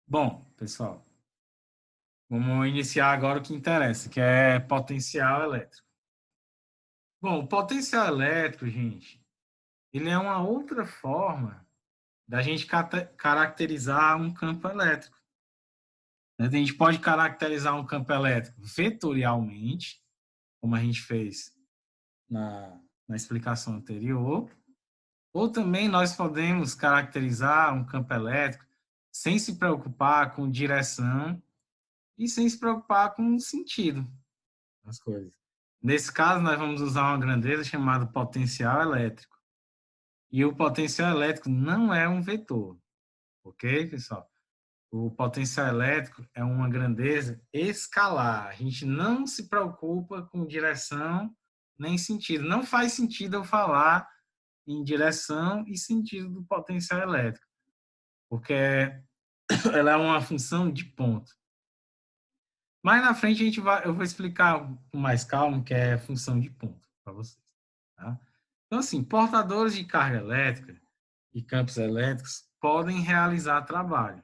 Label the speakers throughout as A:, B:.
A: Bom, pessoal, vamos iniciar agora o que interessa, que é potencial elétrico. Bom, o potencial elétrico, gente, ele é uma outra forma da gente caracterizar um campo elétrico. A gente pode caracterizar um campo elétrico vetorialmente, como a gente fez na explicação anterior, ou também nós podemos caracterizar um campo elétrico sem se preocupar com direção e sem se preocupar com sentido das coisas. Nesse caso, nós vamos usar uma grandeza chamada potencial elétrico. E o potencial elétrico não é um vetor, ok, pessoal? O potencial elétrico é uma grandeza escalar. A gente não se preocupa com direção nem sentido. Não faz sentido eu falar em direção e sentido do potencial elétrico, porque ela é uma função de ponto. Mais na frente eu vou explicar com mais calma que é função de ponto para vocês. Tá? Então, assim, portadores de carga elétrica e campos elétricos podem realizar trabalho.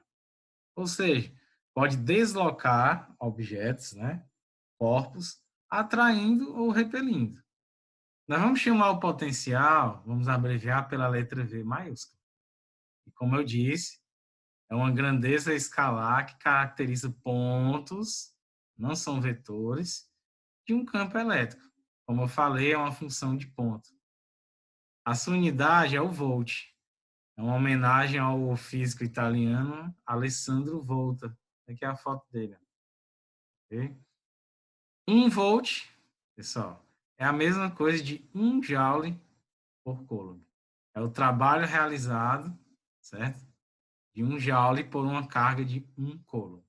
A: Ou seja, pode deslocar objetos, né, corpos, atraindo ou repelindo. Nós vamos chamar o potencial, vamos abreviar pela letra V maiúscula. E como eu disse, é uma grandeza escalar que caracteriza pontos, não são vetores, de um campo elétrico. Como eu falei, é uma função de ponto. A sua unidade é o volt. É uma homenagem ao físico italiano Alessandro Volta. Aqui é a foto dele. Okay? 1 volt, pessoal, é a mesma coisa de 1 joule por coulomb. É o trabalho realizado, certo? De 1 joule por uma carga de 1 coulomb.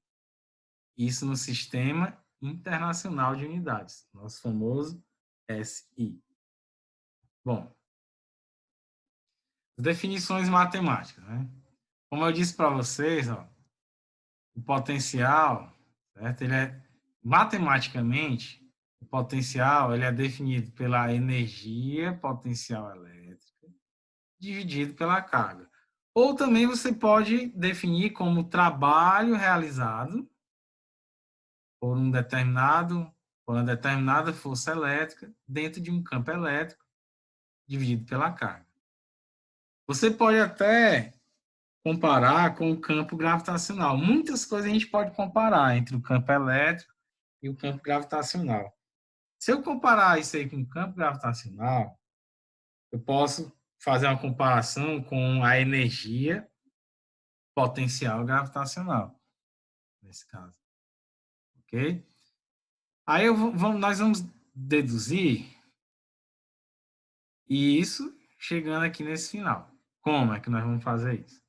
A: Isso no Sistema Internacional de Unidades, nosso famoso SI. Bom, definições matemáticas, né? Como eu disse para vocês, ó, o potencial, certo? Ele é matematicamente o potencial ele é definido pela energia potencial elétrica dividido pela carga. Ou também você pode definir como trabalho realizado por por uma determinada força elétrica dentro de um campo elétrico dividido pela carga. Você pode até comparar com o campo gravitacional. Muitas coisas a gente pode comparar entre o campo elétrico e o campo gravitacional. Se eu comparar isso aí com o campo gravitacional, eu posso fazer uma comparação com a energia potencial gravitacional, nesse caso. Ok? Aí nós vamos deduzir isso chegando aqui nesse final. Como é que nós vamos fazer isso?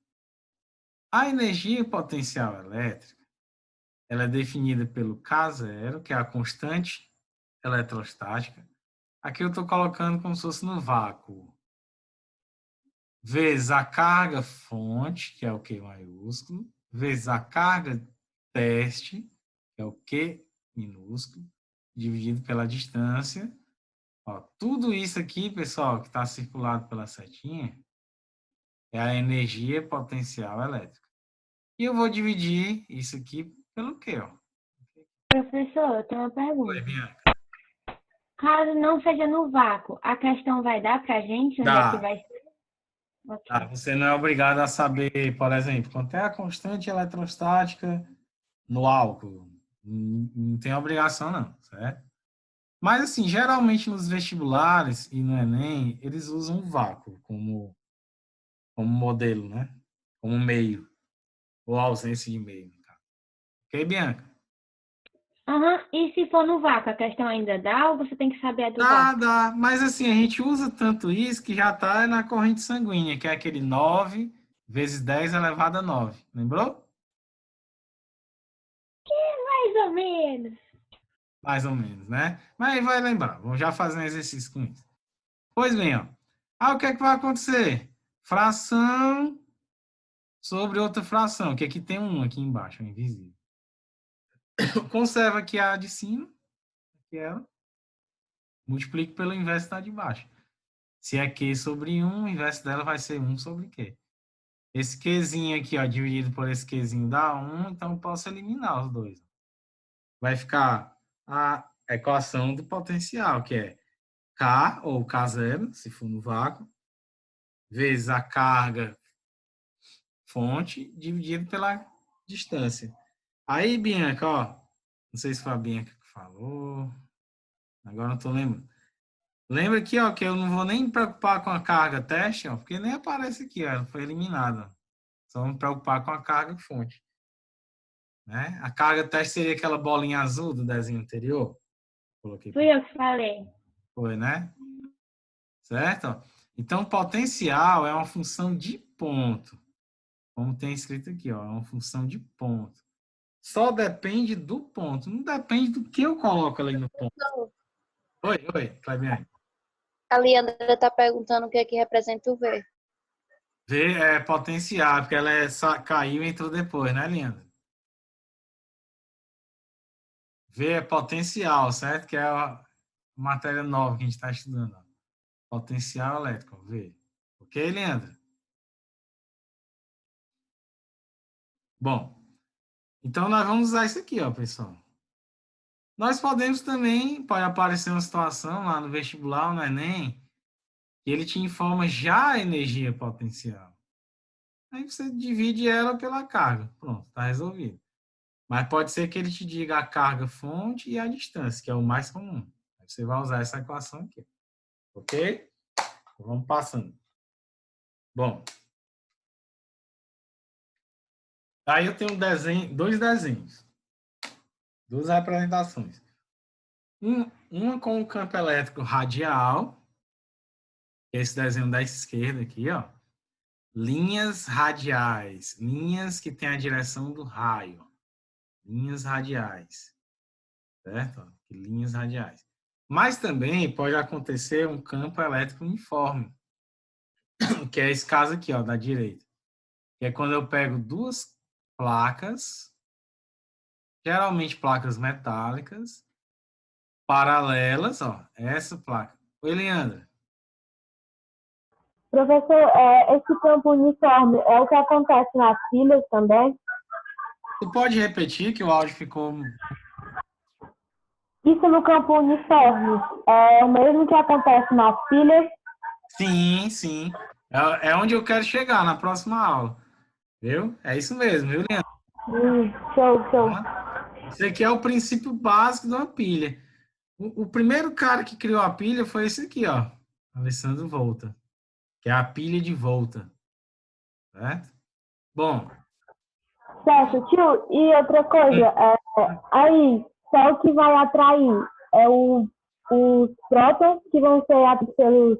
A: A energia potencial elétrica ela é definida pelo K0, que é a constante eletrostática. Aqui eu estou colocando como se fosse no vácuo. Vezes a carga fonte, que é o Q maiúsculo, vezes a carga teste, que é o Q minúsculo, dividido pela distância. Ó, tudo isso aqui, pessoal, que está circulado pela setinha, é a energia potencial elétrica. E eu vou dividir isso aqui pelo Q. Ó.
B: Professor, eu tenho uma
A: Oi,
B: pergunta.
A: Bianca.
B: Caso não seja no vácuo, a questão vai dar para a gente onde é que
A: Dá.
B: vai ser?
A: Tá,
B: Ok.
A: você não é obrigado a saber, por exemplo, quanto é a constante eletrostática no álcool. Não tem obrigação, não, certo? Mas, assim, geralmente nos vestibulares e no Enem, eles usam o vácuo como modelo, né? Como meio, ou ausência de meio. Ok, Bianca?
B: Aham. E se for no vácuo, a questão ainda dá ou você tem que saber a do
A: Dá,
B: vácuo?
A: dá. Mas, assim, a gente usa tanto isso que já está na corrente sanguínea, que é aquele 9 vezes 10 elevado a 9. Lembrou?
B: Mais ou menos.
A: Mais ou menos, né? Mas vai lembrar. Vamos já fazer um exercício com isso. Pois bem, ó. O que é que vai acontecer? Fração sobre outra fração, que aqui tem um aqui embaixo, invisível. Conserva aqui a de cima, que é ela, multiplico pelo inverso da de baixo. Se é Q sobre 1, o inverso dela vai ser 1 sobre Q. Esse Qzinho aqui, ó, dividido por esse Qzinho dá 1, então eu posso eliminar os dois. Vai ficar a equação do potencial, que é K, ou K0, se for no vácuo, vezes a carga fonte, dividido pela distância. Aí, Bianca, ó, não sei se foi a Bianca que falou, agora não tô lembrando. Lembra aqui, ó, que eu não vou nem me preocupar com a carga teste, ó, porque nem aparece aqui, ó, ela foi eliminada. Só vou me preocupar com a carga fonte. Né? A carga teste seria aquela bolinha azul do desenho anterior. Coloquei
B: Fui eu que falei.
A: Foi, né? Certo? Então, potencial é uma função de ponto. Como tem escrito aqui, ó, é uma função de ponto. Só depende do ponto, não depende do que eu coloco ali no ponto. Oi, Claudiane.
C: A Leandra está perguntando o que é que representa o V.
A: V é potencial, porque ela caiu e entrou depois, né, Leandro? V é potencial, certo? Que é a matéria nova que a gente está estudando. Potencial elétrico, V. Ok, Leandro? Bom, então nós vamos usar isso aqui, ó, pessoal. Nós podemos também, pode aparecer uma situação lá no vestibular, no Enem, que ele te informa já a energia potencial. Aí você divide ela pela carga. Pronto, está resolvido. Mas pode ser que ele te diga a carga fonte e a distância, que é o mais comum. Aí você vai usar essa equação aqui. Ok? Então, vamos passando. Bom. Aí eu tenho dois desenhos. Duas representações. Uma com o campo elétrico radial, esse desenho da esquerda aqui, ó. Linhas radiais, linhas que têm a direção do raio. Linhas radiais. Certo? Linhas radiais. Mas também pode acontecer um campo elétrico uniforme, que é esse caso aqui, ó, da direita. Que é quando eu pego duas placas, geralmente placas metálicas, paralelas, ó, essa placa. Oi, Leandra.
B: Professor, esse campo uniforme é o que acontece nas filhas também?
A: Tu pode repetir que o áudio ficou...
B: Isso no campo uniforme é o mesmo que acontece nas filhas?
A: Sim, sim. É onde eu quero chegar na próxima aula. Viu? É isso mesmo, viu, Leandro?
B: Show.
A: Isso aqui é o princípio básico de uma pilha. O primeiro cara que criou a pilha foi esse aqui, ó. Alessandro Volta. Que é a pilha de volta. Certo? Bom.
B: Certo, tio. E outra coisa, aí, só o que vai atrair é os prótons que vão ser atraídos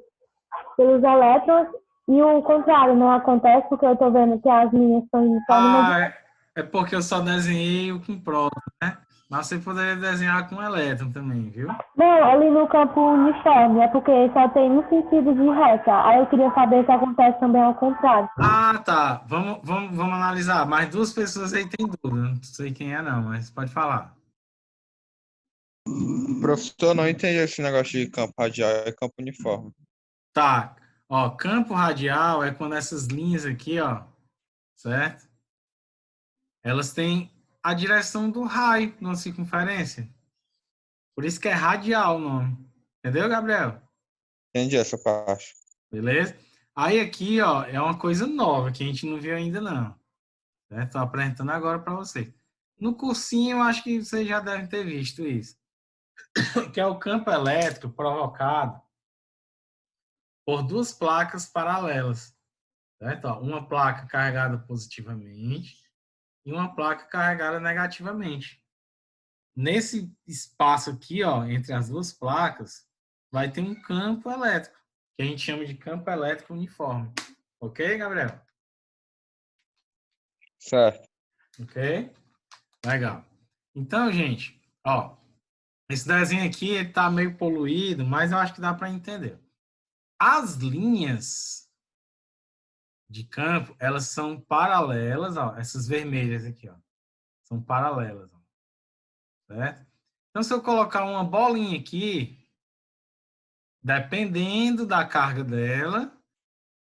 B: pelos elétrons e o contrário não acontece porque eu estou vendo que as linhas estão indo só numa...
A: É porque eu só desenhei o com próton, né? Mas você poderia desenhar com elétron também, viu?
B: Não, ali no campo uniforme, é porque só tem um sentido de reta. Aí eu queria saber se acontece também ao contrário.
A: Ah, tá. Vamos analisar. Mais duas pessoas aí têm dúvida. Não sei quem é, não, mas pode falar.
D: Professor, não entendi esse negócio de campo radial e campo uniforme.
A: Tá. Ó, campo radial é quando essas linhas aqui, ó, certo? Elas têm a direção do raio na circunferência. Por isso que é radial o nome. Entendeu, Gabriel?
D: Entendi essa parte.
A: Beleza? Aí aqui, ó, é uma coisa nova que a gente não viu ainda, não. Estou apresentando agora para você. No cursinho, eu acho que vocês já devem ter visto isso. Que é o campo elétrico provocado por duas placas paralelas. Certo? Ó, uma placa carregada positivamente e uma placa carregada negativamente. Nesse espaço aqui, ó, entre as duas placas, vai ter um campo elétrico, que a gente chama de campo elétrico uniforme. Ok, Gabriel?
D: Certo.
A: Ok? Legal. Então, gente, ó, esse desenho aqui ele tá meio poluído, mas eu acho que dá para entender. As linhas de campo, elas são paralelas, ó, essas vermelhas aqui, ó, são paralelas, ó, certo? Então, se eu colocar uma bolinha aqui, dependendo da carga dela,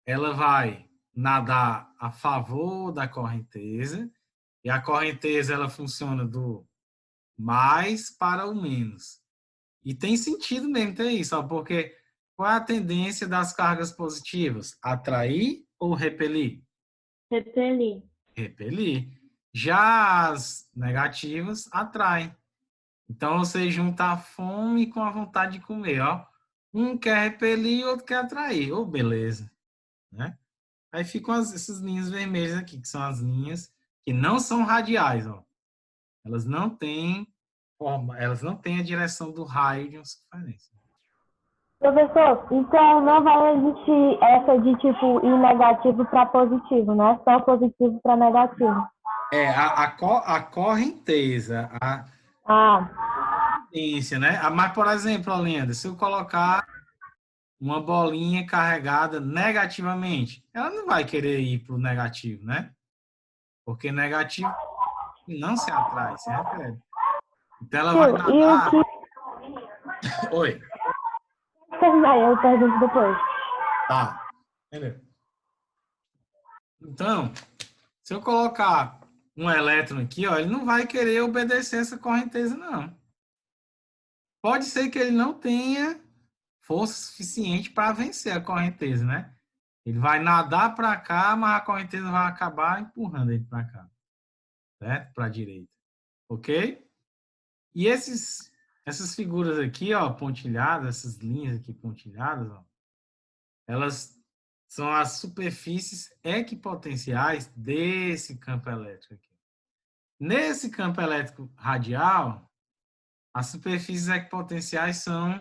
A: ela vai nadar a favor da correnteza, e a correnteza ela funciona do mais para o menos. E tem sentido mesmo ter isso, ó, porque qual é a tendência das cargas positivas? Atrair ou repelir?
B: Repelir.
A: Repelir. Já as negativas atraem. Então você junta a fome com a vontade de comer, ó. Um quer repelir e outro quer atrair. Ô, beleza, né? Aí ficam essas linhas vermelhas aqui, que são as linhas que não são radiais, ó. Elas não têm forma, elas não têm a direção do raio de uma circunferência.
B: Professor, então não vai existir essa de tipo ir negativo para positivo, né? Só positivo para negativo.
A: É, a correnteza, a
B: Ah,
A: tendência, né? Mas, por exemplo, Olinda, se eu colocar uma bolinha carregada negativamente, ela não vai querer ir para o negativo, né? Porque negativo não se atrai, se repele. Então ela vai
B: tio, e o
A: nadar.
B: que...
A: Oi.
B: Terminar, eu pergunto depois.
A: Tá. Entendeu? Então, se eu colocar um elétron aqui, ó, ele não vai querer obedecer essa correnteza, não. Pode ser que ele não tenha força suficiente para vencer a correnteza, né? Ele vai nadar para cá, mas a correnteza vai acabar empurrando ele para cá, certo? Para a direita. Ok? E essas figuras aqui, ó, pontilhadas, essas linhas aqui pontilhadas, ó, elas são as superfícies equipotenciais desse campo elétrico aqui. Nesse campo elétrico radial, as superfícies equipotenciais são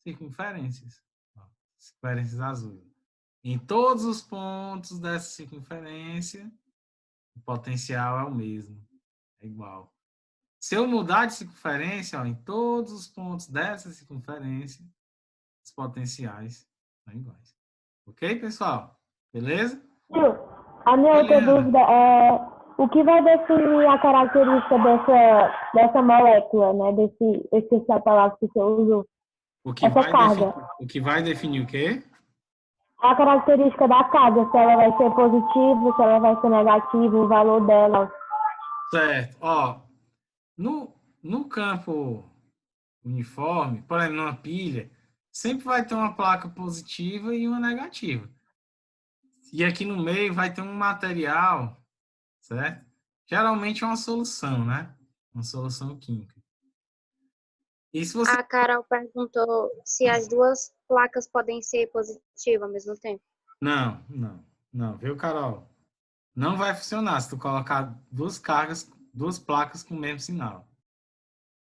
A: circunferências, ó, circunferências azuis. Em todos os pontos dessa circunferência, o potencial é o mesmo, é igual. Se eu mudar de circunferência, ó, em todos os pontos dessa circunferência, os potenciais são iguais. Ok, pessoal? Beleza?
B: Tio, a minha outra
A: Juliana,
B: dúvida é o que vai definir a característica dessa molécula, né? Essa palavra que você usou, essa carga.
A: o que vai definir o quê?
B: A característica da carga, se ela vai ser positiva, se ela vai ser negativa, o valor dela.
A: Certo. Ó, no campo uniforme, por exemplo, numa pilha, sempre vai ter uma placa positiva e uma negativa. E aqui no meio vai ter um material, certo? Geralmente é uma solução, né? Uma solução química. E se você...
C: A Carol perguntou se as duas placas podem ser positivas ao mesmo tempo.
A: Não, viu, Carol? Não vai funcionar se tu colocar duas placas com o mesmo sinal.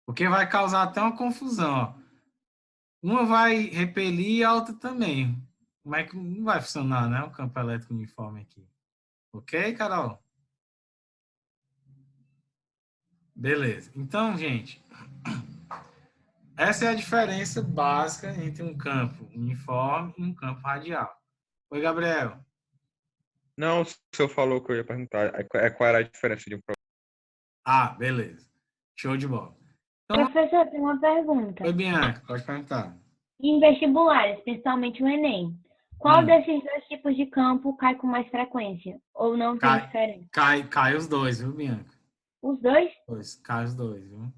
A: Porque vai causar até uma confusão, ó. Uma vai repelir e a outra também. Como é que não vai funcionar, né? O campo elétrico uniforme aqui. Ok, Carol? Beleza. Então, gente, essa é a diferença básica entre um campo uniforme e um campo radial. Oi, Gabriel.
D: Não, o senhor falou que eu ia perguntar. Qual era a diferença de um programa?
A: Ah, beleza. Show de bola. Então,
B: Professor, tem uma pergunta.
A: oi, Bianca, pode perguntar.
B: Em vestibulares, principalmente o Enem, qual desses dois tipos de campo cai com mais frequência? Ou não tem diferença?
A: Cai os dois, viu, Bianca?
B: Os dois?
A: Cai os dois, viu?